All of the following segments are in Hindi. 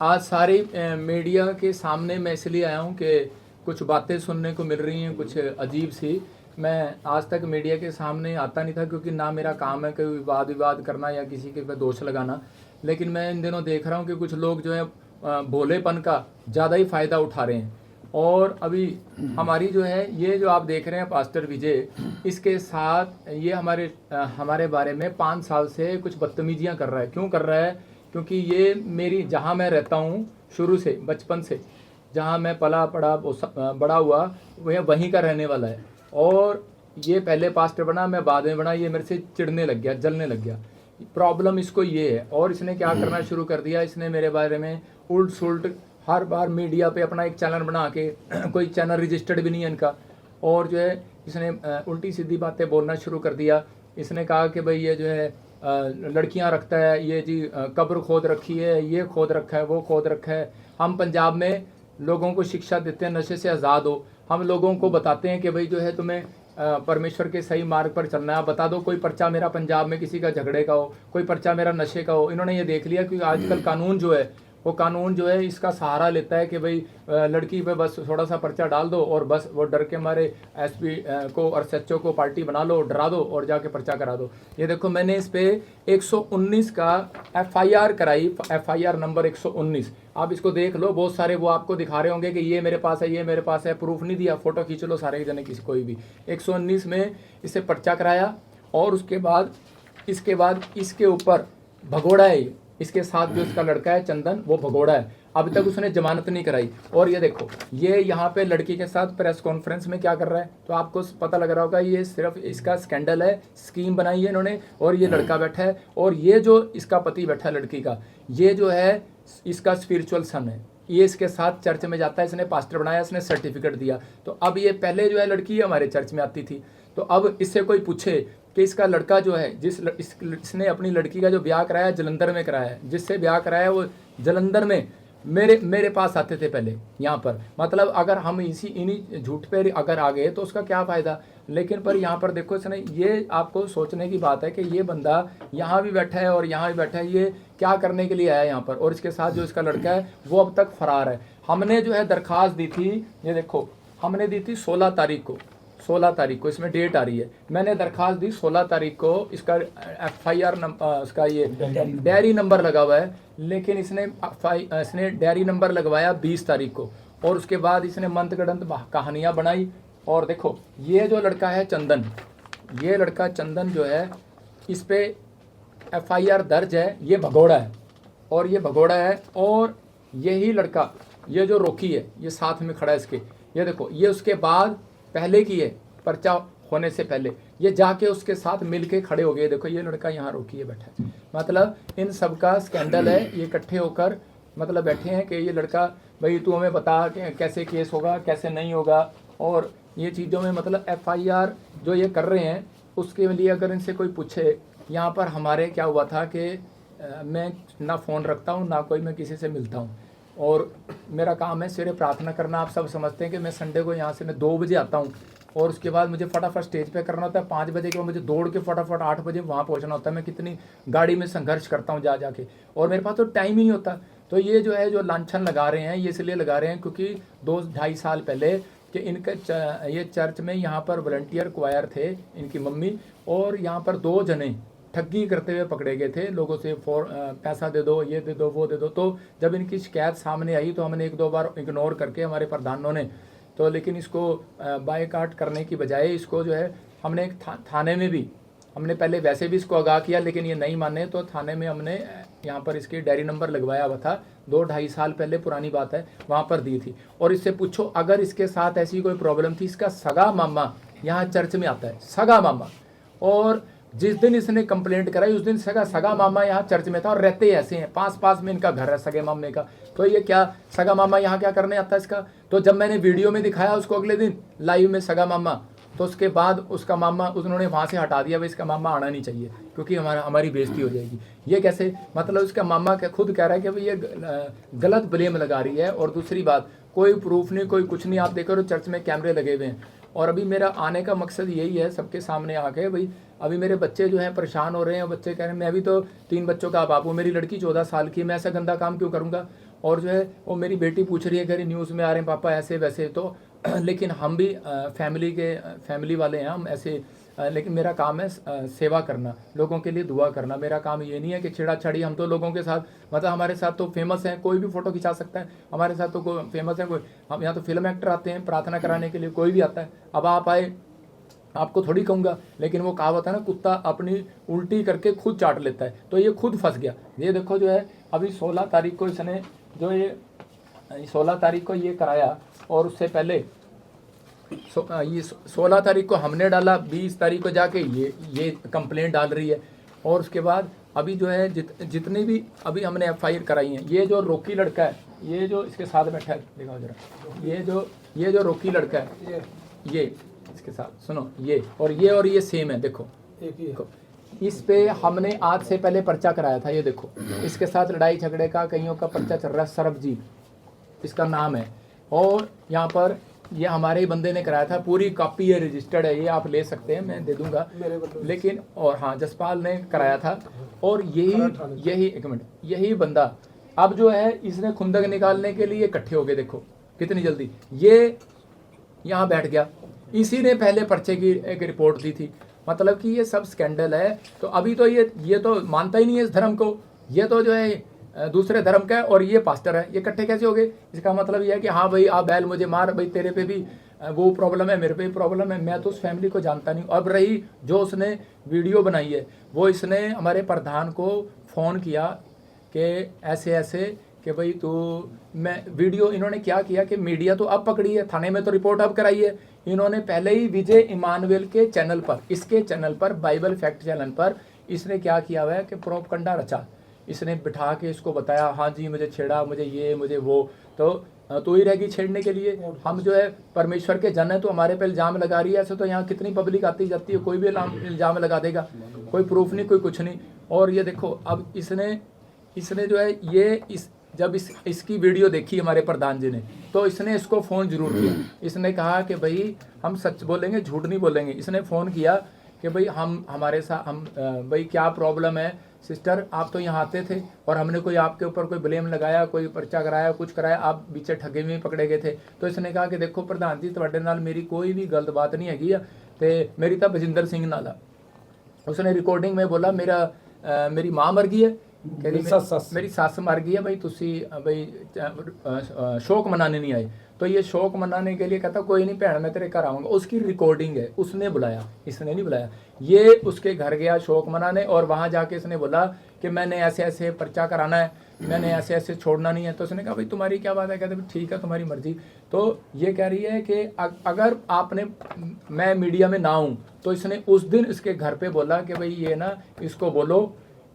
आज सारी मीडिया के सामने मैं इसलिए आया हूँ कि कुछ बातें सुनने को मिल रही हैं कुछ अजीब सी। मैं आज तक मीडिया के सामने आता नहीं था क्योंकि ना मेरा काम है कोई विवाद करना या किसी के पे दोष लगाना। लेकिन मैं इन दिनों देख रहा हूँ कि कुछ लोग जो है भोलेपन का ज़्यादा ही फ़ायदा उठा रहे हैं। और अभी हमारी जो है ये जो आप देख रहे हैं पास्टर विजय, इसके साथ ये हमारे बारे में 5 साल से कुछ बदतमीजियाँ कर रहा है। क्यों कर रहा है? क्योंकि ये मेरी जहाँ मैं रहता हूँ शुरू से बचपन से, जहाँ मैं पला पड़ा बड़ा हुआ, वह वहीं का रहने वाला है। और ये पहले पास्टर बना, मैं बाद में बना। ये मेरे से चिढ़ने लग गया, जलने लग गया। प्रॉब्लम इसको ये है। और इसने क्या करना शुरू कर दिया, इसने मेरे बारे में उल्ट सुल्ट हर बार मीडिया पे अपना एक चैनल बना के कोई चैनल रजिस्टर्ड भी नहीं है इनका, और जो है इसने उल्टी सीधी बातें बोलना शुरू कर दिया। इसने कहा कि भाई ये जो है लड़कियां रखता है, ये जी कब्र खोद रखी है, ये खोद रखा है, वो खोद रखा है। हम पंजाब में लोगों को शिक्षा देते हैं नशे से आज़ाद हो। हम लोगों को बताते हैं कि भाई जो है तुम्हें परमेश्वर के सही मार्ग पर चलना है। बता दो कोई पर्चा मेरा पंजाब में किसी का झगड़े का हो, कोई पर्चा मेरा नशे का हो। इन्होंने ये देख लिया कि आजकल कानून जो है वो कानून जो है इसका सहारा लेता है कि भाई लड़की पे बस थोड़ा सा पर्चा डाल दो और बस वो डर के मारे एसपी को और एसएचओ को पार्टी बना लो, डरा दो और जाके पर्चा करा दो। ये देखो मैंने इस पे 119 का एफआईआर कराई, एफआईआर नंबर 119। आप इसको देख लो, बहुत सारे वो आपको दिखा रहे होंगे कि ये मेरे पास है, ये मेरे पास है। प्रूफ नहीं दिया, फोटो खींच लो सारे जने, किसी कोई भी। 119 में इसे पर्चा कराया और उसके बाद इसके ऊपर भगोड़ा है। इसके साथ जो इसका लड़का है चंदन, वो भगोड़ा है। अभी तक उसने जमानत नहीं कराई। और ये देखो ये यहाँ पे लड़की के साथ प्रेस कॉन्फ्रेंस में क्या कर रहा है, तो आपको पता लग रहा होगा ये सिर्फ इसका स्कैंडल है, स्कीम बनाई है इन्होंने। और ये लड़का बैठा है और ये जो इसका पति बैठा है लड़की का, ये जो है इसका स्पिरिचुअल सन है। ये इसके साथ चर्च में जाता है, इसने पास्टर बनाया, इसने सर्टिफिकेट दिया। तो अब ये पहले जो है लड़की हमारे चर्च में आती थी, तो अब इससे कोई पूछे कि इसका लड़का जो है इसने अपनी लड़की का जो ब्याह कराया जलंधर में कराया है, जिससे ब्याह कराया वो जलंधर में मेरे पास आते थे पहले यहाँ पर। मतलब अगर हम इन्हीं झूठ पे अगर आ गए तो उसका क्या फ़ायदा। लेकिन पर यहाँ पर देखो इसने, ये आपको सोचने की बात है कि ये बंदा यहाँ भी बैठा है और यहाँ भी बैठा है, ये क्या करने के लिए आया यहाँ पर। और इसके साथ जो इसका लड़का है वो अब तक फरार है। हमने जो है दरख्वास्त दी थी, ये देखो हमने दी थी 16 तारीख को, 16 तारीख को, इसमें डेट आ रही है। मैंने दरख्वास्त दी 16 तारीख को। इसका एफआईआर उसका ये डायरी नंबर लगा हुआ है, लेकिन इसने डायरी नंबर लगवाया 20 तारीख को। और उसके बाद इसने मंतगढ़ंत कहानियाँ बनाई। और देखो ये जो लड़का है चंदन, ये लड़का चंदन जो है, इस पे एफआईआर दर्ज है। ये भगोड़ा है और ये भगोड़ा है। और यही लड़का, ये जो रोकी है, ये साथ में खड़ा है इसके, ये देखो ये उसके बाद पहले की है, पर्चा होने से पहले ये जाके उसके साथ मिलके खड़े हो गए। देखो ये लड़का यहाँ रोकी है बैठा है। मतलब इन सब का स्कैंडल है। ये इकट्ठे होकर मतलब बैठे हैं कि ये लड़का, भाई तू हमें बता कि कैसे केस होगा, कैसे नहीं होगा। और ये चीज़ों में मतलब एफआईआर जो ये कर रहे हैं उसके लिए अगर इनसे कोई पूछे, यहाँ पर हमारे क्या हुआ था कि मैं ना फ़ोन रखता हूँ ना कोई मैं किसी से मिलता हूँ। और मेरा काम है सवेरे प्रार्थना करना। आप सब समझते हैं कि मैं संडे को यहाँ से मैं 2 बजे आता हूँ और उसके बाद मुझे फटाफट स्टेज पे करना होता है। 5 बजे के बाद मुझे दौड़ के फटाफट 8 बजे वहाँ पहुँचना होता है। मैं कितनी गाड़ी में संघर्ष करता हूँ जा जाके, और मेरे पास तो टाइम ही नहीं होता। तो ये जो है जो लांछन लगा रहे हैं, ये इसलिए लगा रहे हैं क्योंकि 2-2.5 साल पहले कि ये चर्च में यहाँ पर वॉलंटियर क्वायर थे इनकी मम्मी, और यहाँ पर 2 जने ठगी करते हुए पकड़े गए थे लोगों से। पैसा दे दो, ये दे दो, वो दे दो। तो जब इनकी शिकायत सामने आई तो हमने 1-2 बार इग्नोर करके हमारे प्रधानों ने तो, लेकिन इसको बायकाट करने की बजाय इसको जो है हमने एक थाने में भी, हमने पहले वैसे भी इसको आगाह किया, लेकिन ये नहीं माने तो थाने में हमने यहाँ पर इसकी डायरी नंबर लगवाया हुआ था। 2-2.5 साल पहले पुरानी बात है, वहाँ पर दी थी। और इससे पूछो अगर इसके साथ ऐसी कोई प्रॉब्लम थी, इसका सगा मामा यहाँ चर्च में आता है, सगा मामा। और जिस दिन इसने कंप्लेंट कराई उस दिन सगा मामा यहाँ चर्च में था। और रहते ऐसे हैं, पास में इनका घर है सगे मामे का। तो ये क्या सगा मामा यहाँ क्या करने आता है इसका। तो जब मैंने वीडियो में दिखाया उसको अगले दिन लाइव में सगा मामा, तो उसके बाद उसका मामा उन्होंने वहाँ से हटा दिया, भाई इसका मामा आना नहीं चाहिए क्योंकि हमारी बेइज्जती हो जाएगी। ये कैसे, मतलब उसका मामा खुद कह रहा है कि भाई ये गलत ब्लेम लगा रही है। और दूसरी बात, कोई प्रूफ नहीं, कोई कुछ नहीं। आप देखो चर्च में कैमरे लगे हुए हैं। और अभी मेरा आने का मकसद यही है सबके सामने आके, भाई अभी मेरे बच्चे जो हैं परेशान हो रहे हैं। बच्चे कह रहे हैं मैं भी तो 3 बच्चों का बाप हूँ, मेरी लड़की 14 साल की, मैं ऐसा गंदा काम क्यों करूँगा। और जो है वो मेरी बेटी पूछ रही है कि न्यूज़ में आ रहे हैं पापा ऐसे वैसे, तो लेकिन हम भी फैमिली वाले हैं हम ऐसे, लेकिन मेरा काम है सेवा करना, लोगों के लिए दुआ करना। मेरा काम ये नहीं है कि छेड़ा-छाड़ी। हम तो लोगों के साथ, मतलब हमारे साथ तो फेमस हैं, कोई भी फ़ोटो खिंचा सकता है हमारे साथ, तो कोई फेमस है कोई। हम यहाँ तो फिल्म एक्टर आते हैं प्रार्थना कराने के लिए, कोई भी आता है। अब आप आए, आपको थोड़ी कहूँगा, लेकिन वो कहावत है ना, कुत्ता अपनी उल्टी करके खुद चाट लेता है, तो ये खुद फंस गया। ये देखो जो है अभी 16 तारीख को इसने जो ये 16 तारीख को ये कराया, और उससे पहले ये 16 तारीख को हमने डाला, 20 तारीख को जाके ये कंप्लेंट डाल रही है। और उसके बाद अभी जो है जितनी भी अभी हमने FIR कराई हैं, ये जो रोकी लड़का है, ये जो इसके साथ बैठा है, दिखाओ जरा, ये जो रोकी लड़का है, ये इसके साथ सुनो, ये और ये सेम है, देखो इस पे हमने आज से पहले पर्चा कराया था। ये देखो इसके साथ लड़ाई झगड़े का कईयों का पर्चा चल रहा है, सरबजीत इसका नाम है, और यहाँ पर ये हमारे ही बंदे ने कराया था, पूरी कॉपी है, रजिस्टर्ड है, ये आप ले सकते हैं, मैं दे दूंगा। लेकिन और हाँ, जसपाल ने कराया था, और यही एक मिनट, यही बंदा अब जो है इसने खुंदक निकालने के लिए इकट्ठे हो गए, देखो कितनी जल्दी ये यहाँ बैठ गया। इसी ने पहले पर्चे की एक रिपोर्ट दी थी, मतलब कि ये सब स्कैंडल है। तो अभी तो ये तो मानता ही नहीं है इस धर्म को, ये तो जो है दूसरे धर्म का है, और ये पास्टर है, ये इकट्ठे कैसे हो गए? इसका मतलब ये है कि हाँ भाई आप बैल मुझे मार, भाई तेरे पे भी वो प्रॉब्लम है, मेरे पे भी प्रॉब्लम है। मैं तो उस फैमिली को जानता नहीं। अब रही जो उसने वीडियो बनाई है, वो इसने हमारे प्रधान को फ़ोन किया कि ऐसे ऐसे कि भाई तो मैं वीडियो, इन्होंने क्या किया कि मीडिया तो अब पकड़ी है, थाने में तो रिपोर्ट अब कराई है। इन्होंने पहले ही विजय इमानुएल के चैनल पर, इसके चैनल पर, बाइबल फैक्ट चैनल पर इसने क्या किया हुआ है कि प्रोपगंडा रचा। इसने बिठा के इसको बताया, हाँ जी मुझे छेड़ा, मुझे ये मुझे वो, तो ही रहेगी छेड़ने के लिए। हम जो है परमेश्वर के जन है, तो हमारे पे इल्ज़ाम लगा रही है। ऐसे तो यहाँ कितनी पब्लिक आती जाती है, कोई भी इल्ज़ाम लगा देगा, कोई प्रूफ नहीं, कोई कुछ नहीं। और ये देखो अब इसने जो है ये जब इसकी वीडियो देखी हमारे प्रधान जी ने, तो इसने इसको फ़ोन जरूर किया। इसने कहा कि भाई हम सच बोलेंगे, झूठ नहीं बोलेंगे। इसने फ़ोन किया कि भाई हमारे साथ भाई क्या प्रॉब्लम है सिस्टर, आप तो यहाँ आते थे और हमने कोई आपके ऊपर कोई ब्लेम लगाया, कोई पर्चा कराया, कुछ कराया, आप पीछे ठगे में पकड़े गए थे। तो इसने कहा कि देखो प्रधान जी, ਤੁਹਾਡੇ ਨਾਲ मेरी कोई भी गलत बात नहीं हैगी है, तो मेरी तो बजिंदर सिंह नाल। उसने रिकॉर्डिंग में बोला मेरी माँ मर गई है, मेरी सस मर गई है, भाई तुसी भाई शोक मनाने नहीं आए। तो ये शोक मनाने के लिए कहता कोई नहीं भैन मैं तेरे घर आऊँगा। उसकी रिकॉर्डिंग है, उसने बुलाया, इसने नहीं बुलाया। ये उसके घर गया शोक मनाने, और वहाँ जाके इसने बोला कि मैंने ऐसे ऐसे पर्चा कराना है, मैंने ऐसे ऐसे छोड़ना नहीं है। तो उसने कहा भाई तुम्हारी क्या बात है? कहते ठीक है तुम्हारी मर्जी। तो ये कह रही है कि अगर मैं मीडिया में ना हूँ, तो इसने उस दिन इसके घर पे बोला कि भाई ये ना इसको बोलो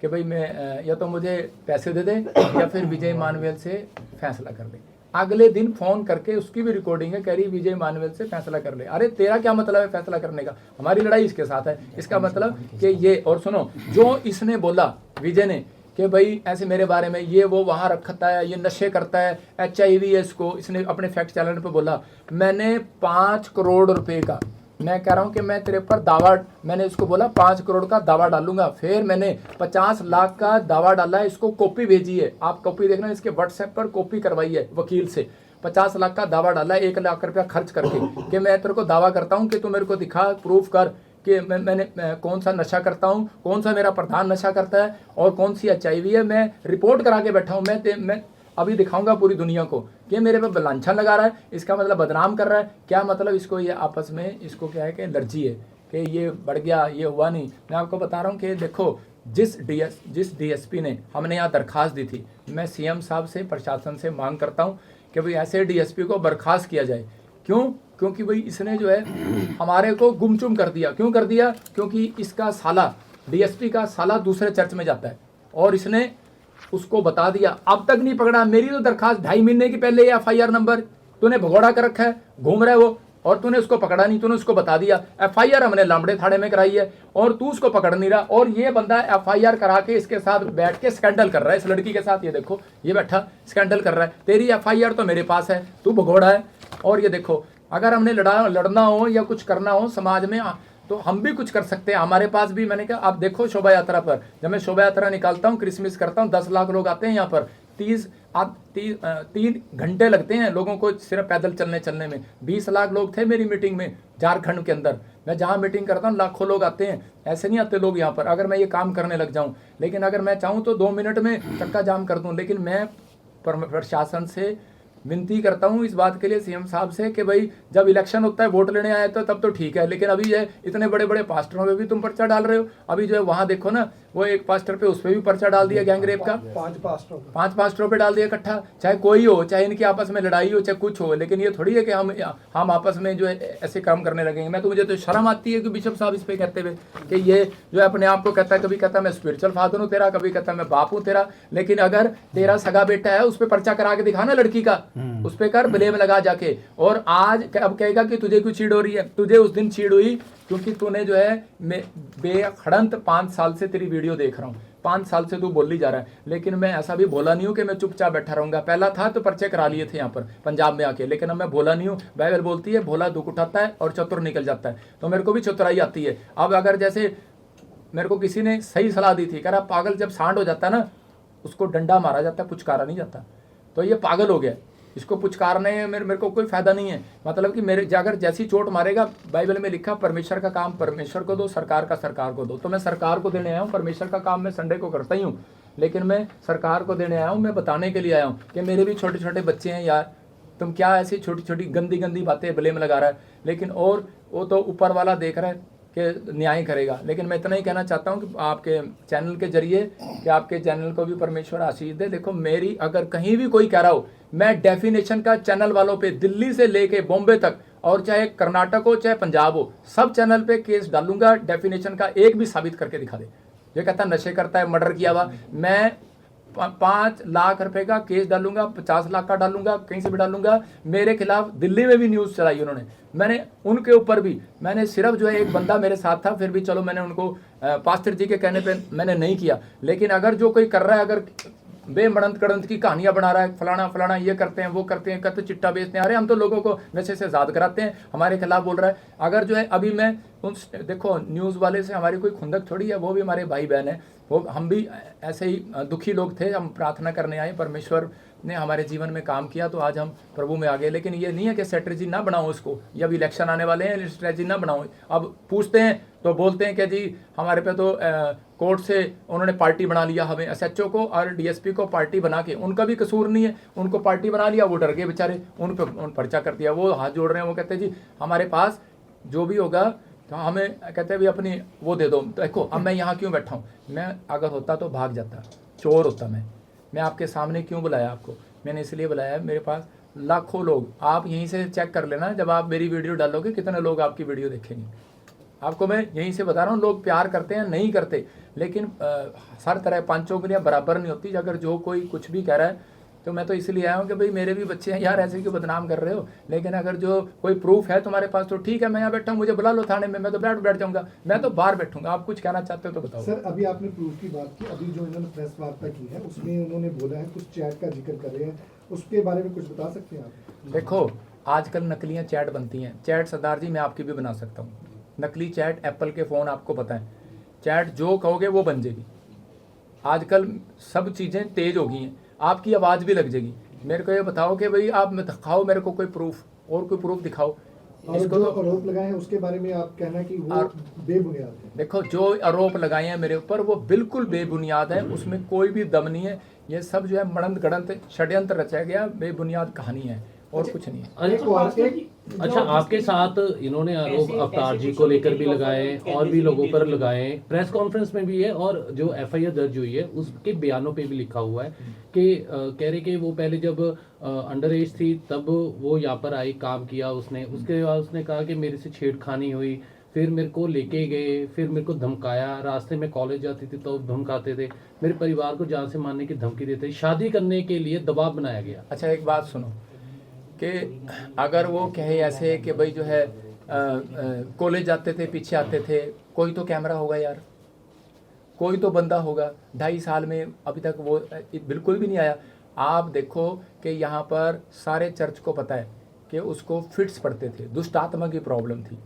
कि भाई मैं या तो मुझे पैसे दे दे या फिर विजय इमानुएल से फैसला कर ले। अगले दिन फ़ोन करके उसकी भी रिकॉर्डिंग है, कह रही विजय इमानुएल से फैसला कर ले। अरे तेरा क्या मतलब है फैसला करने का? हमारी लड़ाई इसके साथ है। इसका मतलब कि ये, और सुनो जो इसने बोला विजय ने कि भाई ऐसे मेरे बारे में ये वो वहाँ रखता है, ये नशे करता है, HIV है इसको, इसने अपने फैक्ट चैनल पर बोला। मैंने 5 करोड़ रुपए का, मैं कह रहा हूँ कि मैं तेरे पर दावा, मैंने इसको बोला 5 करोड़ का दावा डालूंगा। फिर मैंने 50 लाख का दावा डाला है, इसको कॉपी भेजी है, आप कॉपी देखना, इसके व्हाट्सएप पर कॉपी करवाई है वकील से। 50 लाख का दावा डाला है, 1 लाख रुपया खर्च करके, कि मैं तेरे को दावा करता हूँ कि तू मेरे को दिखा, प्रूफ कर कि मैंने कौन सा नशा करता हूँ, कौन सा मेरा प्रधान नशा करता है, और कौन सी HIV है। मैं रिपोर्ट करा के बैठा हूँ। मैं अभी दिखाऊंगा पूरी दुनिया को कि मेरे पे लांछन लगा रहा है, इसका मतलब बदनाम कर रहा है। क्या मतलब इसको, ये आपस में इसको क्या है कि एलर्जी है कि ये बढ़ गया, ये हुआ नहीं। मैं आपको बता रहा हूँ कि देखो जिस DSP ने, हमने यहाँ दरख्वास्त दी थी, मैं CM साहब से, प्रशासन से मांग करता हूँ कि भाई ऐसे DSP को बर्खास्त किया जाए। क्यों? क्योंकि भाई इसने जो है हमारे को गुमचुम कर दिया। क्यों कर दिया? क्योंकि इसका साला, DSP का साला दूसरे चर्च में जाता है, और इसने उसको बता दिया, अब तक नहीं पकड़ा। मेरी तो दरखास्त 2.5 महीने की पहले FIR नंबर तूने भगोड़ा कर रखा है, घूम रहा है वो, और तूने उसको पकड़ा नहीं, तूने उसको बता दिया। FIR हमने लामड़े थाने में कराई है, और तू उसको पकड़ नहीं रहा। और ये बंदा FIR करा के इसके साथ बैठ के स्कैंडल कर रहा है, इस लड़की के साथ। ये देखो ये बैठा स्कैंडल कर रहा है। तेरी FIR तो मेरे पास है, तू भगोड़ा है। और ये देखो अगर हमने लड़ना हो या कुछ करना हो समाज में, तो हम भी कुछ कर सकते हैं। हमारे पास भी, मैंने कहा आप देखो शोभा यात्रा पर, जब मैं शोभा यात्रा निकालता हूँ, क्रिसमस करता हूँ, 10 लाख लोग आते हैं यहाँ पर, 3 घंटे लगते हैं लोगों को सिर्फ पैदल चलने में। 20 लाख लोग थे मेरी मीटिंग में झारखंड के अंदर। मैं जहाँ मीटिंग करता हूँ लाखों लोग आते हैं, ऐसे नहीं आते लोग यहाँ पर अगर मैं ये काम करने लग जाऊँ। लेकिन अगर मैं चाहूँ तो 2 मिनट में चक्का जाम कर दूँ। लेकिन मैं प्रशासन से विनती करता हूँ इस बात के लिए सीएम साहब से कि भाई जब इलेक्शन होता है वोट लेने आए तो तब तो ठीक है, लेकिन अभी जो है इतने बड़े बड़े पास्टरों पे भी तुम पर्चा डाल रहे हो। अभी जो है वहाँ देखो ना, वो एक पास्टर पे उस पर भी पर्चा डाल दिया गैंग रेप का, 5 पास्टरों पे डाल दिया इकट्ठा। चाहे कोई हो, चाहे इनकी आपस में लड़ाई हो, चाहे कुछ हो, लेकिन ये थोड़ी है कि हम आपस में जो है ऐसे काम करने लगेंगे। मैं तो मुझे तो शर्म आती है कि बिशप साहब इस पे कहते हुए कि ये जो है अपने आप को कहता है, कभी कहता है मैं स्पिरिचुअल फादर हूँ तेरा, कभी कहता है मैं बाप हूँ तेरा। लेकिन अगर तेरा सगा बेटा है उस पर पर्चा करा के दिखाना लड़की का, उस पर कर ब्लेम लगा जाके। और आज अब कहेगा कि तुझे क्यों चीड़ हो रही है, तुझे उस दिन चीड़ हुई क्योंकि तूने जो है बेखड़ंत 5 साल से तेरी वीडियो देख रहा हूँ, 5 साल से तू बोली जा रहा है। लेकिन मैं ऐसा भी भोला नहीं हूँ कि मैं चुपचाप बैठा रहूंगा। पहला था तो पर्चे करा लिए थे यहाँ पर पंजाब में आके, लेकिन अब मैं भोला नहीं हूँ। बाइबल बोलती है भोला दुख उठाता है और चतुर निकल जाता है, तो मेरे को भी चतुराई आती है। अब अगर जैसे मेरे को किसी ने सही सलाह दी थी, कह रहा पागल जब सांड हो जाता है ना उसको डंडा मारा जाता है, पुचकारा नहीं जाता। तो ये पागल हो गया, इसको पुचकारने मेरे को कोई फायदा नहीं है। मतलब कि मेरे अगर जैसी चोट मारेगा, बाइबल में लिखा परमेश्वर का काम परमेश्वर को दो, सरकार का सरकार को दो। तो मैं सरकार को देने आया हूँ, परमेश्वर का काम मैं संडे को करता ही हूँ, लेकिन मैं सरकार को देने आया हूँ। मैं बताने के लिए आया हूँ कि मेरे भी छोटे छोटे बच्चे हैं यार, तुम क्या ऐसी छोटी छोटी गंदी गंदी बातें ब्लेम लगा रहा है। लेकिन और वो तो ऊपर वाला देख रहा है कि न्याय करेगा। लेकिन मैं इतना ही कहना चाहता हूँ कि आपके चैनल के जरिए कि आपके चैनल को भी परमेश्वर आशीष दे। देखो मेरी अगर कहीं भी कोई कह रहा हो, मैं डेफिनेशन का चैनल वालों पे दिल्ली से लेके बॉम्बे तक, और चाहे कर्नाटक हो चाहे पंजाब हो, सब चैनल पे केस डालूंगा। डेफिनेशन का एक भी साबित करके दिखा दे। ये कहता नशे करता है, मर्डर किया हुआ, मैं 5 लाख रुपए का केस डालूंगा, 50 लाख का डालूंगा, कहीं से भी डालूंगा। मेरे खिलाफ दिल्ली में भी न्यूज़ चलाई उन्होंने, मैंने उनके ऊपर भी, मैंने सिर्फ जो है एक बंदा मेरे साथ था, फिर भी चलो मैंने उनको पास्टर जी के कहने पे मैंने नहीं किया। लेकिन अगर जो कोई कर रहा है, अगर बेमड़ंत कड़ंत की कहानियां बना रहा है, फलाना फलाना ये करते हैं वो करते हैं, कहते चिट्टा बेचते हैं, अरे हम तो लोगों को नशे से आज़ाद कराते हैं, हमारे खिलाफ बोल रहा है। अगर जो है अभी मैं उन देखो न्यूज़ वाले से हमारी कोई खुंदक थोड़ी है, वो भी हमारे भाई बहन है, वो हम भी ऐसे ही दुखी लोग थे। हम प्रार्थना करने आए, परमेश्वर ने हमारे जीवन में काम किया तो आज हम प्रभु में आ गए। लेकिन ये नहीं है कि स्ट्रेटजी ना बनाओ उसको, जब इलेक्शन आने वाले हैं स्ट्रेटजी ना बनाओ। अब पूछते हैं तो बोलते हैं कि जी हमारे पे तो कोर्ट से उन्होंने पार्टी बना लिया, हमें एसएचओ को और डीएसपी को पार्टी बना के, उनका भी कसूर नहीं है, उनको पार्टी बना लिया, वो डर गए बेचारे, उन पर्चा कर दिया। वो हाथ जोड़ रहे हैं, वो कहते हैं जी हमारे पास जो भी होगा तो हमें, कहते हैं भी अपनी वो दे दो। तो देखो अब मैं यहाँ क्यों बैठा हूँ, मैं अगर होता तो भाग जाता, चोर होता मैं आपके सामने क्यों बुलाया आपको, मैंने इसलिए बुलाया, मेरे पास लाखों लोग, आप यहीं से चेक कर लेना, जब आप मेरी वीडियो डालोगे कितने लोग आपकी वीडियो देखेंगे। आपको मैं यहीं से बता रहा हूँ, लोग प्यार करते हैं नहीं करते, लेकिन हर तरह 5 उंगलियां बराबर नहीं होती। अगर जो कोई कुछ भी कह रहा है तो मैं तो इसलिए आया हूँ कि भाई मेरे भी बच्चे हैं यार, ऐसे क्यों बदनाम कर रहे हो। लेकिन अगर जो कोई प्रूफ है तुम्हारे पास तो ठीक है, मैं यहाँ बैठा हूँ, मुझे बुला लो थाने में, मैं तो बैठ जाऊँगा, मैं तो बाहर बैठूंगा। आप कुछ कहना चाहते हो तो बताओ। सर अभी आपने प्रूफ की बात की, अभी जो इन्होंने प्रेस वार्ता की है उसमें उन्होंने बोला है, कुछ चैट का जिक्र कर रहे हैं, उसके बारे में कुछ बता सकते हैं आप? देखो आजकल नकलियाँ चैट बनती हैं, चैट सरदार जी मैं आपकी भी बना सकता हूँ, नकली चैट, एप्पल के फ़ोन आपको पता है, चैट जो कहोगे वो बन जाएगी। आजकल सब चीज़ें तेज़ हो गई हैं, आपकी आवाज़ भी लग जाएगी। मेरे को ये बताओ कि भाई आप दिखाओ मेरे को कोई प्रूफ, और कोई प्रूफ दिखाओ। और इसको जो तो आरोप लगाए हैं उसके बारे में आप कहना कि वो बेबुनियाद है। देखो जो आरोप लगाए हैं मेरे ऊपर वो बिल्कुल बेबुनियाद है, उसमें कोई भी दम नहीं है। ये सब जो है मड़ंत गड़ंत षड्यंत्र रचा गया, बेबुनियाद कहानी है और कुछ नहीं है। अच्छा आपके साथ इन्होंने आरोप अवतार जी को लेकर भी लगाए और भी लोगों पर लगाए, प्रेस कॉन्फ्रेंस में भी है और जो एफआईआर दर्ज हुई है उसके बयानों पे भी लिखा हुआ है कि कह रहे कि वो पहले जब अंडर एज थी तब वो यहाँ पर आई, काम किया उसने, उसके बाद उसने कहा कि मेरे से छेड़खानी हुई, फिर मेरे को लेके गए, फिर मेरे को धमकाया, रास्ते में कॉलेज जाती थी तो धमकाते थे, मेरे परिवार को जान से मारने की धमकी देते, शादी करने के लिए दबाव बनाया गया। अच्छा एक बात सुनो कि अगर वो कहे ऐसे कि भाई जो है कॉलेज जाते थे, पीछे आते थे, कोई तो कैमरा होगा यार, कोई तो बंदा होगा। 2.5 साल में अभी तक वो बिल्कुल भी नहीं आया। आप देखो कि यहाँ पर सारे चर्च को पता है कि उसको फिट्स पड़ते थे, दुष्ट आत्मा की प्रॉब्लम थी,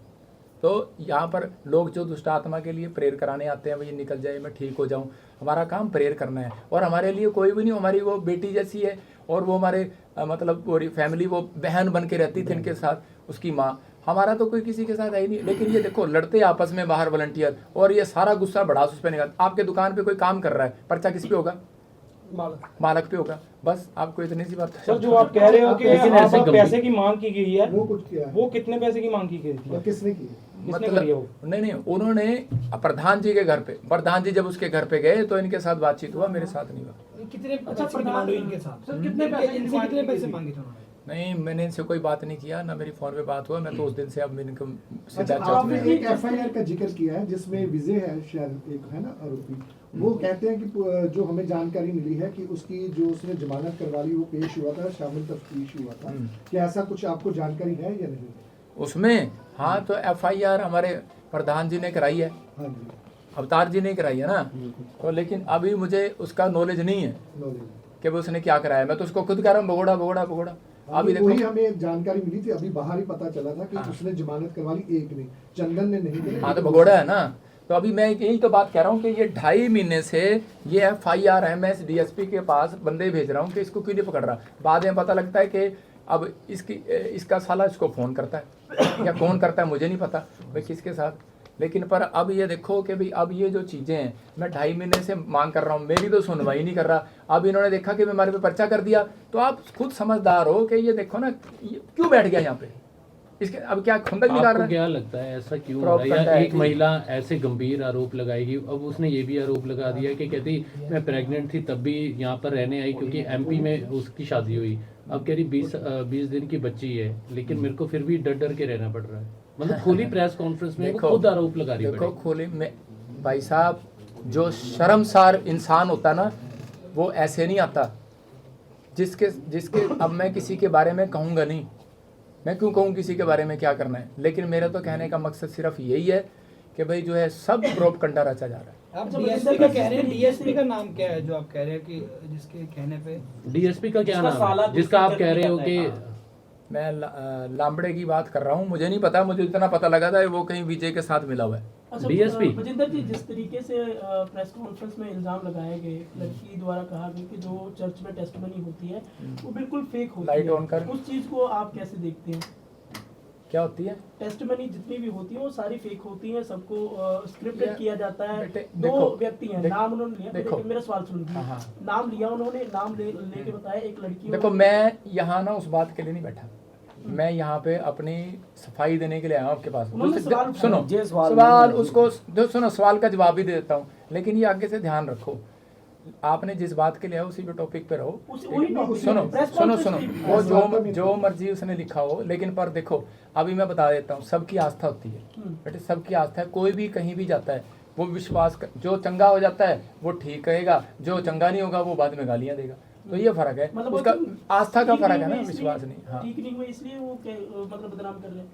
तो यहाँ पर लोग जो दुष्ट आत्मा के लिए प्रेयर कराने आते हैं, भाई निकल जाए, मैं ठीक हो जाऊँ, हमारा काम प्रेयर करना है। और हमारे लिए कोई भी नहीं, हमारी वो बेटी जैसी है, और वो हमारे मतलब पूरी फैमिली वो बहन बन के रहती थी इनके साथ, उसकी माँ। हमारा तो कोई किसी के साथ है ही नहीं। लेकिन ये देखो लड़ते आपस में बाहर वॉलंटियर, और ये सारा गुस्सा भड़ास उस पर निकाल। आपके दुकान पे कोई काम कर रहा है, पर्चा किस पे होगा? मालक पे होगा। बस आपको इतनी सी बात। सर जो आप कह रहे हो कि लेकिन आप ऐसे पैसे की मांग की गई है, वो कुछ किया है, वो कितने पैसे की मांग की गई थी? और किसने की है? किसने करी है वो? नहीं, उन्होंने प्रधान जी के घर पे, प्रधान जी जब उसके घर पे गए तो इनके साथ बातचीत हुआ, मेरे साथ नहीं हुआ। कितने पैसे की डिमांड हुई इनके साथ? सर कितने पैसे मांगे थे उन्होंने? नहीं, मैंने इनसे कोई बात नहीं किया, ना मेरी फोन पे बात हुआ। मैं तो उस दिन से अब इनको अच्छा, सीधा आपने चर्च एक एफआईआर का जिक्र किया है जिसमें विजय है, शायद एक है ना आरोपी, वो कहते हैं कि जो हमें जानकारी मिली है कि उसकी जो उसने जमानत करवा ली वो पेश हुआ था, शामिल तफ्तीश हुआ था। क्या ऐसा कुछ आपको जानकारी है या नहीं? उसमें हाँ, तो एफआईआर हमारे प्रधान जी ने कराई है, हाँ जी, अवतार जी ने कराई है ना। तो लेकिन अभी मुझे उसका नॉलेज नहीं है नॉलेज। कि वो उसने क्या कराया। मैं तो उसको खुद कह रहा हूँ भगोड़ा। अभी वही देखो, हमें जानकारी मिली थी, अभी बाहर ही पता चला था कि उसने जमानत करवा ली, एक ने, चंदन ने नहीं करी। हाँ तो भगोड़ा है ना। तो अभी मैं यही तो बात कह रहा हूँ कि ये 2.5 महीने से ये एफआईआर है, मैं डीएसपी के पास बंदे भेज रहा हूँ कि इसको क्यों नहीं पकड़ रहा। बाद में पता लगता है कि अब इसका साला इसको फ़ोन करता है या कौन करता है मुझे नहीं पता भाई किसके साथ। लेकिन पर अब ये देखो कि भाई अब ये जो चीज़ें हैं, मैं 2.5 महीने से मांग कर रहा हूँ, मेरी तो सुनवाई नहीं कर रहा। अब इन्होंने देखा कि हमारे पे पर्चा कर दिया, तो आप खुद समझदार हो कि ये देखो ना ये क्यों बैठ गया यहाँ पे, इसके अब क्या खुंदक निकाल रहा आपको है। क्या लगता है ऐसा क्यों हो प्रॉप रहा है? करता या है एक कि- महिला ऐसे गंभीर आरोप लगाएगी, अब उसने ये भी आरोप लगा दिया कि कहती मैं प्रेग्नेंट थी तब भी यहाँ पर रहने आई क्योंकि एमपी में उसकी शादी हुई। अब कह रही 20 दिन की बच्ची है, लेकिन मेरे को फिर भी डर डर के रहना पड़ रहा है। मतलब खुली प्रेस कॉन्फ्रेंस में वो खुद आरोप लगा रही है। देखो खोले में भाई साहब, जो शर्मसार इंसान होता ना वो ऐसे नहीं आता। जिसके अब मैं किसी के बारे में कहूँगा नहीं, मैं क्यों कहूँ किसी के बारे में क्या करना है। लेकिन मेरा तो कहने का मकसद सिर्फ यही है कि भाई जो है सब प्रोपगंडा रचा जा रहा है। आप डीएसपी का कह रहे हैं, डीएसपी का नाम क्या है जो आप कह रहे हैं कि जिसके कहने पे? डीएसपी का क्या जिसका नाम साला है जिसका आप दूसरी कह रहे हो करता कि है, हाँ। मैं लांबड़े की बात कर रहा हूँ, मुझे नहीं पता, मुझे इतना पता लगा था वो कहीं विजय के साथ मिला हुआ है। अच्छा, DSP? बजिंदर जी, जिस तरीके से प्रेस कॉन्फ्रेंस में इल्जाम लगाए गए, लड़की द्वारा कहा गया कि जो चर्च में टेस्टमनी होती है वो बिल्कुल फेक होती लाइट है, ऑन कर। उस चीज को आप कैसे देखते हैं? क्या होती है? टेस्टमनी जितनी भी होती है वो सारी फेक होती है, सबको या- स्क्रिप्टेड किया जाता है। बेटे, दो देखो, व्यक्ति हैं, नाम उन्होंने लिया, देखो। मेरा सवाल सुन लीजिए। हाँ। नाम लिया उन्होंने, नाम लेके बताया एक लड़की। देखो मैं यहाँ ना उस बात के लिए नहीं बैठा, मैं यहाँ पे अपनी सफाई देने के लिए आया हूँ आपके पास। उन्होंने उससे- सवाल सुनो ये सवाल सवाल नहीं है। उसको सुनो, सवाल का जवाब भी दे देता हूँ, लेकिन ये आगे से ध्यान रखो। आपने जिस बात के लिए उसी पे टॉपिक पे रहो। वही टॉपिक सुनो प्रेस सुनो कॉन्फ्रेंस सुनो, की- वो जो मर्जी उसने लिखा हो, लेकिन पर देखो अभी मैं बता देता हूँ, सबकी आस्था होती है बेटे, सबकी आस्था है। कोई भी कहीं भी जाता है वो जो चंगा हो जाता है वो ठीक कहेगा, जो चंगा नहीं होगा वो बाद में गालियाँ देगा। तो ये फर्क है, मतलब उसका वो आस्था का ठीक फर्क नहीं है ना, हुए इसलिए- विश्वास नहीं। हाँ, ठीक नहीं हुए इसलिए वो मतलब बदनाम कर रहे हैं।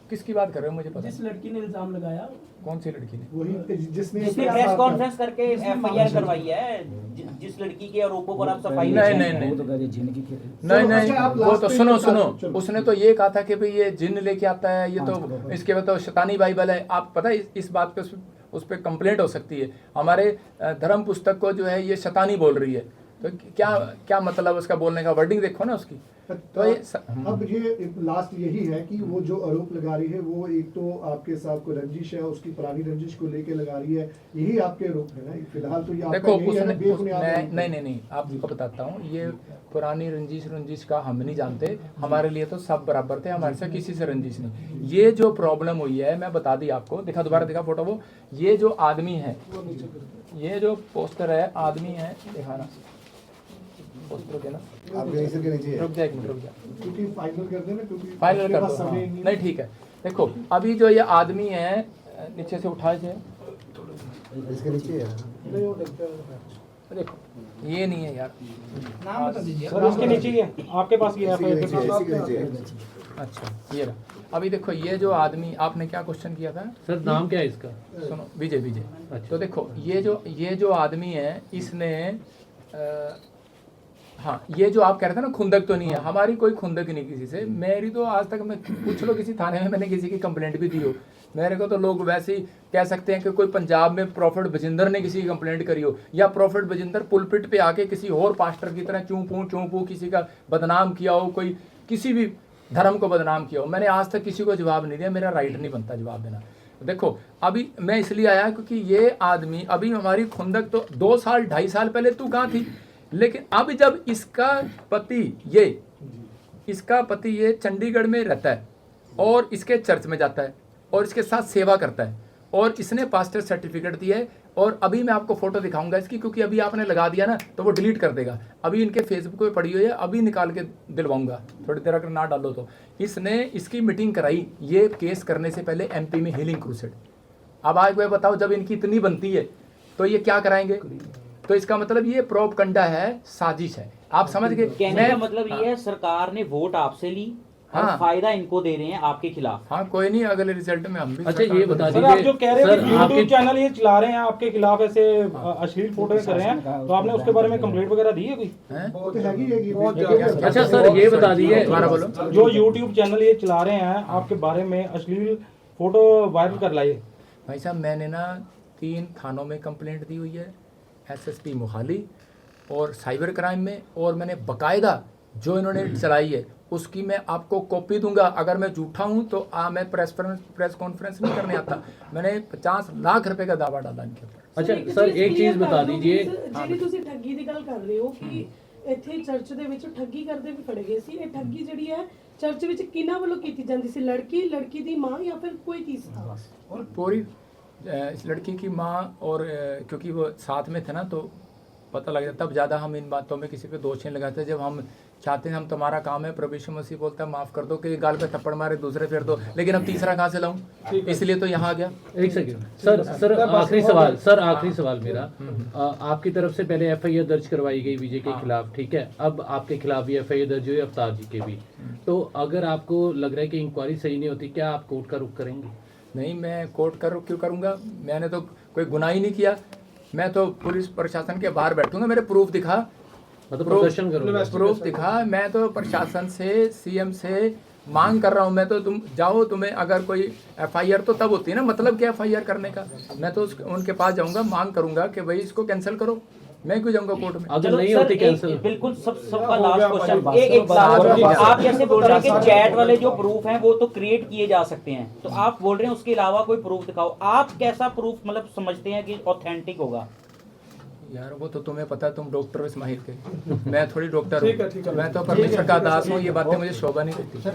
किसकी बात कर रहे हो मुझे पता जिस नहीं। लड़की ने इल्जाम लगाया, कौन सी लड़की ने? वही जिसने जिसने प्रेस कॉन्फ्रेंस करके एफआईआर करवाई है, जिस लड़की के आरोपों पर आप सफाई नहीं नहीं नहीं वो तो नहीं नहीं, अच्छा, आप वो last तो पे सुनो बता दो, सुनो, चलो। उसने तो ये कहा था कि भाई ये जिन्न लेके आता है, ये तो इसके बाद तो शैतानी बाइबल है। आप पता है इस बात पे उस पर कंप्लेंट हो सकती है। हमारे धर्म पुस्तक को जो है ये शैतानी बोल रही है, तो क्या मतलब उसका बोलने का वर्डिंग देखो ना उसकी। तो ये अब ये लास्ट यही है कि वो जो आरोप लगा रही है वो एक तो आपके साथ कोई रंजिश है, उसकी पुरानी रंजिश को लेके लगा रही है, यही आपके आरोप है ना फिलहाल? तो ये आपका देखो यही है ना, बेबुनियाद आरोप है। नहीं आपको बताता हूँ, ये पुरानी रंजिश का हम नहीं जानते, हमारे लिए तो सब बराबर थे, हमारे से किसी से रंजिश नहीं। ये जो प्रॉब्लम हुई है मैं बता दी आपको, दोबारा दिखा फोटो वो, ये जो आदमी है, ये जो पोस्टर है आदमी है, दिखाना पोस्टर के ना, आप यहीं से के नीचे रुक जा एक मिनट, रुक जा, क्योंकि फाइनल कर देना, क्योंकि फाइनल आपके कर पास दो। हाँ, समय नहीं ठीक है। देखो अभी जो ये आदमी है, नीचे से उठाए थे, इसके नीचे है। देखो ये नहीं है यार, नाम बता दीजिए। सर इसके नीचे ही है, आपके पास ये इसी के नीचे एफआईआर इसी के नीचे है। अच्छा ये रहा। अभी देखो ये जो आदमी, आपने क्या क्वेश्चन किया था? सर नाम क्या है इसका? सुनो, विजय। अच्छा। तो देखो ये जो आदमी है, इसने हाँ, ये जो आप कह रहे थे ना खुंदक तो नहीं है, हमारी कोई खुंदक नहीं किसी से। मेरी तो आज तक मैं पूछ लो किसी थाने में मैंने किसी की कंप्लेंट भी दी हो, मेरे को तो लोग वैसे ही कह सकते हैं कि कोई पंजाब में प्रॉफिट बजिंदर ने किसी की कंप्लेंट करी हो, या प्रॉफिट बजिंदर पुलपिट पे आके किसी और पास्टर की तरह चूं पू किसी का बदनाम किया हो, कोई किसी भी धर्म को बदनाम किया हो। मैंने आज तक किसी को जवाब नहीं दिया, मेरा राइट नहीं बनता जवाब देना। देखो अभी मैं इसलिए आया क्योंकि ये आदमी, अभी हमारी खुंदक तो 2 साल 2.5 साल पहले तू कहाँ थी, लेकिन अब जब इसका पति ये चंडीगढ़ में रहता है और इसके चर्च में जाता है और इसके साथ सेवा करता है और इसने पास्टर सर्टिफिकेट दिया है, और अभी मैं आपको फोटो दिखाऊंगा इसकी, क्योंकि अभी आपने लगा दिया ना तो वो डिलीट कर देगा। अभी इनके फेसबुक पे पड़ी हुई है, अभी निकाल के दिलवाऊंगा, थोड़ी देर अगर ना डालो तो। इसने इसकी मीटिंग कराई ये केस करने से पहले एमपी में हीलिंग क्रूसेड। अब आज वह बताओ जब इनकी इतनी बनती है तो ये क्या कराएंगे? तो इसका मतलब ये प्रोपगंडा है, साजिश है। आप समझ गए? कहने का मतलब ये है सरकार ने वोट आपसे ली और हाँ। फायदा इनको दे रहे हैं आपके खिलाफ। हाँ, कोई नहीं, अगले रिजल्ट में हम भी। अच्छा, ये बता सर आप दीजिए जो कह रहे हैं सर, यूट्यूब आपके चैनल ये चला रहे हैं आपके खिलाफ, ऐसे अश्लील फोटो कर रहे हैं, तो आपने उसके बारे में कंप्लेंट वगैरह दी है कोई? हैं? वो तो हैगी है अच्छा सर, ये बता दीजिए दोबारा बोलो। जो यूट्यूब चैनल ये चला रहे हैं आपके बारे में अश्लील फोटो वायरल कर लाए। भाई साहब, मैंने ना 3 थानों में कंप्लेंट दी हुई है, एसएसपी मोहाली और साइबर क्राइम में, और मैंने बकायदा जो इन्होंने चलाई है उसकी मैं आपको कॉपी दूंगा। अगर मैं झूठा हूं तो मैं प्रेस कॉन्फ्रेंस नहीं करने आता। मैंने 50 लाख रुपए का दावा डाला इनके ऊपर। अच्छा सर, एक चीज बता दीजिए, ਜਿਹੜੀ ਤੁਸੀਂ ਠੱਗੀ ਦੀ ਗੱਲ ਕਰ ਰਹੇ ਹੋ ਕਿ ਇੱਥੇ ਚਰਚ ਦੇ ਵਿੱਚ ਠੱਗੀ ਕਰਦੇ ਵੀ ਫੜੇ ਗਏ ਸੀ, ਇਹ ਠੱਗੀ ਜਿਹੜੀ ਹੈ ਚਰਚ ਵਿੱਚ ਕਿਹਨਾਂ ਵੱਲੋਂ ਕੀਤੀ ਜਾਂਦੀ ਸੀ? ਲੜਕੀ ਦੀ ਮਾਂ ਜਾਂ ਫਿਰ ਕੋਈ ਤੀਸਰਾ? और पूरी इस लड़की की माँ और क्योंकि वो साथ में थे ना तो पता लग जाता। तब ज़्यादा हम इन बातों में किसी पे दोष नहीं लगाते। जब हम चाहते हैं, हम तुम्हारा काम है, प्रभु यीशु मसीह बोलता है माफ़ कर दो, कि गाल पे थप्पड़ मारे दूसरे फेर दो, लेकिन अब तीसरा कहाँ से लाऊं? इसलिए तो यहाँ आ गया। एक सेकंड सर, आखिरी सवाल मेरा, आपकी तरफ से पहले एफआईआर दर्ज करवाई गई विजय के खिलाफ, ठीक है? अब आपके खिलाफ भी एफआईआर दर्ज हुई अवतार जी के भी, तो अगर आपको लग रहा है कि इंक्वायरी सही नहीं होती, क्या आप कोर्ट का रुख करेंगे? नहीं, मैं कोर्ट क्यों करूँगा? मैंने तो कोई गुनाह ही नहीं किया। मैं तो पुलिस प्रशासन के बाहर बैठूंगा, मेरे प्रूफ दिखा, मतलब प्रदर्शन करोगे? प्रूफ दिखा। मैं तो प्रशासन से, सीएम से मांग कर रहा हूँ। मैं तो तुम जाओ, तुम्हें अगर कोई एफआईआर तो तब होती है ना, मतलब क्या एफआईआर करने का? मैं तो उनके पास जाऊंगा, मांग करूंगा कि भाई इसको कैंसिल करो। मैं क्यों जाऊंगा कोर्ट में? अगर चलो नहीं सर, होती कैंसिल? बिल्कुल सबका लास्ट क्वेश्चन, एक आप जैसे बोल रहे हैं कि चैट वाले जो प्रूफ हैं वो तो क्रिएट किए जा सकते हैं, तो आप बोल रहे हैं उसके अलावा कोई प्रूफ दिखाओ। आप कैसा प्रूफ मतलब समझते हैं कि ऑथेंटिक होगा? यार वो तो तुम्हें पता है, तुम डॉक्टर हो इस माहिर के, मैं थोड़ी डॉक्टर हूँ। मैं तो परमेश्वर का दास हूँ, ये बातें मुझे शोभा नहीं देती।